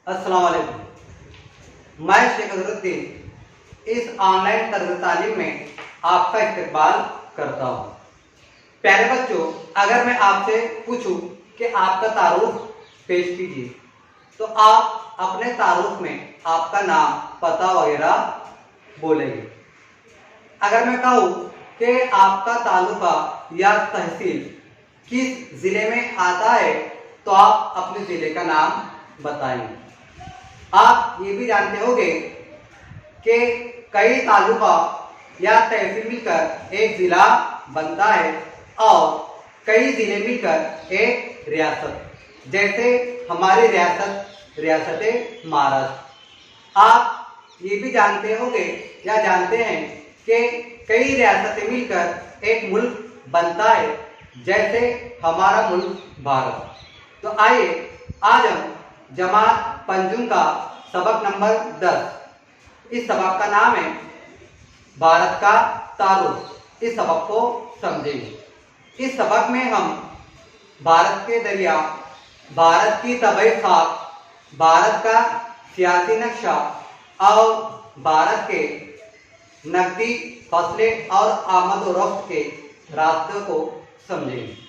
अस्सलाम वालेकुम। मैं शेख अजहरुद्दीन इस ऑनलाइन तर्ज तालीम में आपका इस्तकबाल करता हूँ। प्यारे बच्चों, अगर मैं आपसे पूछूं कि आपका तारुफ पेश कीजिए, तो आप अपने तारुफ में आपका नाम, पता वगैरह बोलेंगे। अगर मैं कहूँ कि आपका तालुका या तहसील किस ज़िले में आता है, तो आप अपने ज़िले का नाम बताएंगे। आप ये भी जानते होंगे कि कई तालुका या तहसील मिलकर एक ज़िला बनता है और कई ज़िले मिलकर एक रियासत, जैसे हमारी रियासत महाराष्ट्र। आप ये भी जानते होंगे या जानते हैं कि कई रियासतें मिलकर एक मुल्क बनता है, जैसे हमारा मुल्क भारत। तो आइए आज हम जमात पंजुम का सबक नंबर 10, इस सबक का नाम है भारत का तारुफ। इस सबक को समझेंगे। इस सबक में हम भारत के दरिया, भारत की तबई खाक, भारत का सियासी नक्शा और भारत के नकदी, फसलें और आमद और रफ्त के रास्तों को समझेंगे।